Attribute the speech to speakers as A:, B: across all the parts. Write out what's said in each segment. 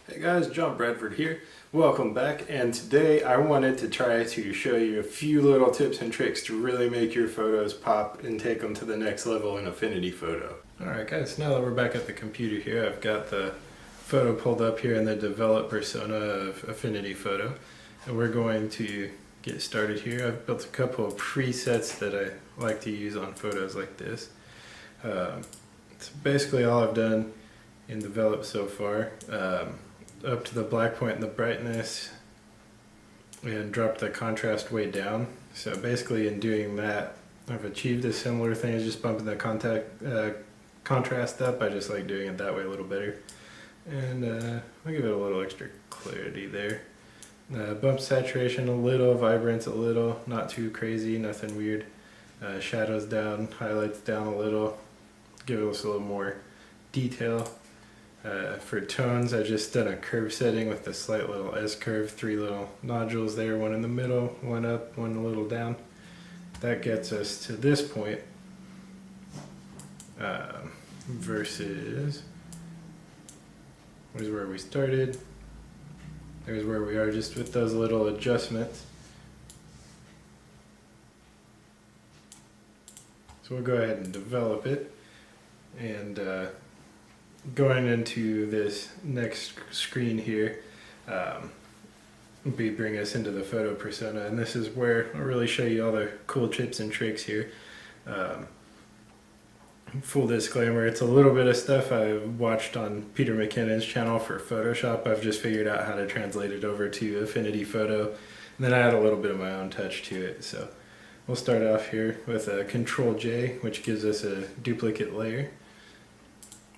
A: Hey guys, John Bradford here. Welcome back, and today I wanted to try to show you a few little tips and tricks to really make your photos pop and take them to the next level in Affinity Photo. Alright guys, now that we're back at the computer here, I've got the photo pulled up here in the develop persona of Affinity Photo, and we're going to get started here. I've built a couple of presets that I like to use on photos like this. It's basically all I've done in develop so far. Up to the black point and the brightness and drop the contrast way down. So basically in doing that, I've achieved a similar thing as just bumping the contrast up. I just like doing it that way a little better. And I'll give it a little extra clarity there. Bump saturation a little, vibrance a little, not too crazy, nothing weird. Shadows down, highlights down a little, give us a little more detail. For tones, I've just done a curve setting with a slight little S-curve, 3 little nodules there, one in the middle, one up, one a little down. That gets us to this point versus, here's where we started, there's where we are just with those little adjustments. So we'll go ahead and develop it, and going into this next screen here, bring us into the photo persona, and this is where I'll really show you all the cool tips and tricks here. Full disclaimer, it's a little bit of stuff I watched on Peter McKinnon's channel for Photoshop. I've just figured out how to translate it over to Affinity Photo, and then I add a little bit of my own touch to it. So we'll start off here with a Control J, which gives us a duplicate layer.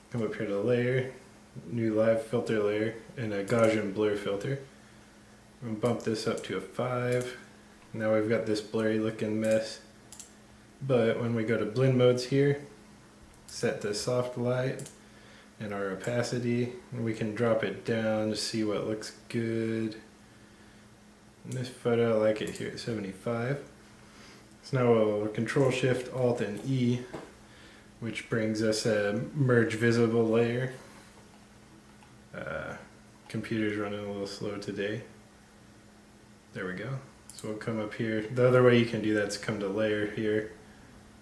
A: Come up here to layer, new live filter layer, and a Gaussian blur filter. We'll bump this up to a 5. Now we've got this blurry looking mess. But when we go to blend modes here, set to soft light and our opacity, and we can drop it down to see what looks good. In this photo, I like it here at 75. So now we'll Control Shift Alt and E, which brings us a merge visible layer. Computer's running a little slow today. There we go. So we'll come up here. The other way you can do that is come to layer here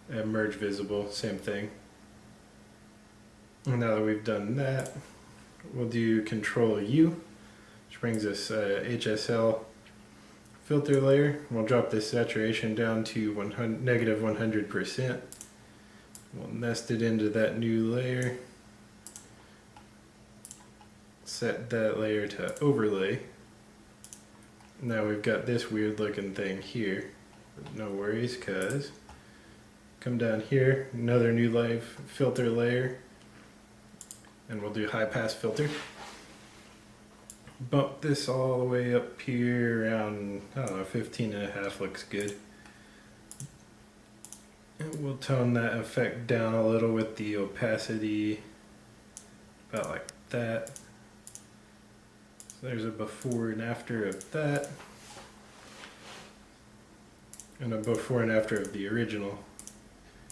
A: and merge visible, same thing. And now that we've done that, we'll do Control U, which brings us HSL filter layer. We'll drop this saturation down to negative 100%. We'll nest it into that new layer, set that layer to overlay. Now we've got this weird looking thing here, but no worries, cause come down here, another new live filter layer, and we'll do high pass filter. Bump this all the way up here around, I don't know, 15.5 looks good. And we'll tone that effect down a little with the opacity, about like that. So there's a before and after of that, and a before and after of the original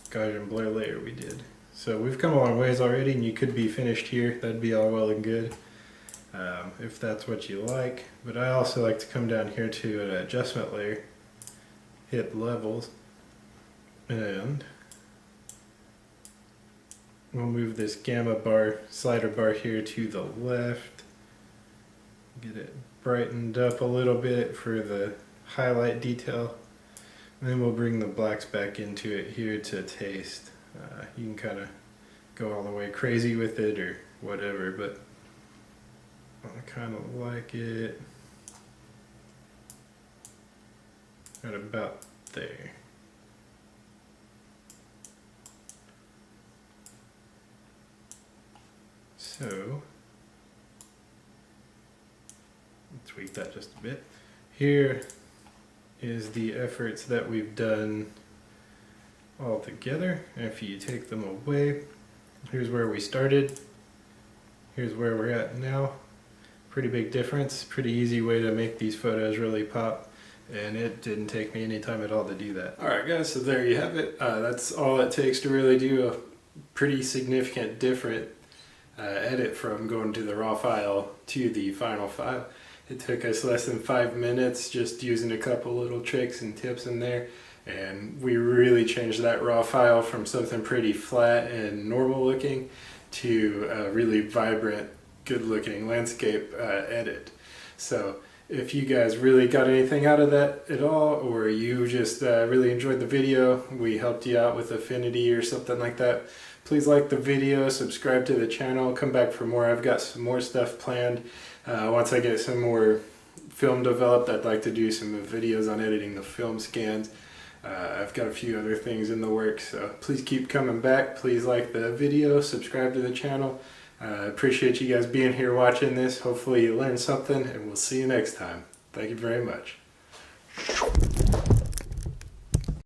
A: Gaussian blur layer we did. So we've come a long ways already, and you could be finished here. That'd be all well and good, if that's what you like. But I also like to come down here to an adjustment layer, hit levels, and we'll move this gamma bar, slider bar here to the left, get it brightened up a little bit for the highlight detail, and then we'll bring the blacks back into it here to taste. You can kind of go all the way crazy with it or whatever, but I kind of like it at about there. So, tweak that just a bit. Here is the efforts that we've done all together. If you take them away, here's where we started, here's where we're at now. Pretty big difference, pretty easy way to make these photos really pop, and it didn't take me any time at all to do that. Alright guys, so there you have it. That's all it takes to really do a pretty significant difference edit from going to the raw file to the final file. It took us less than 5 minutes, just using a couple little tricks and tips in there, and we really changed that raw file from something pretty flat and normal looking to a really vibrant, good looking landscape edit. So if you guys really got anything out of that at all, or you just really enjoyed the video, we helped you out with Affinity or something like that, please like the video, subscribe to the channel, come back for more. I've got some more stuff planned. Once I get some more film developed, I'd like to do some videos on editing the film scans. I've got a few other things in the works, so please keep coming back. Please like the video, subscribe to the channel. I appreciate you guys being here watching this. Hopefully you learned something, and we'll see you next time. Thank you very much.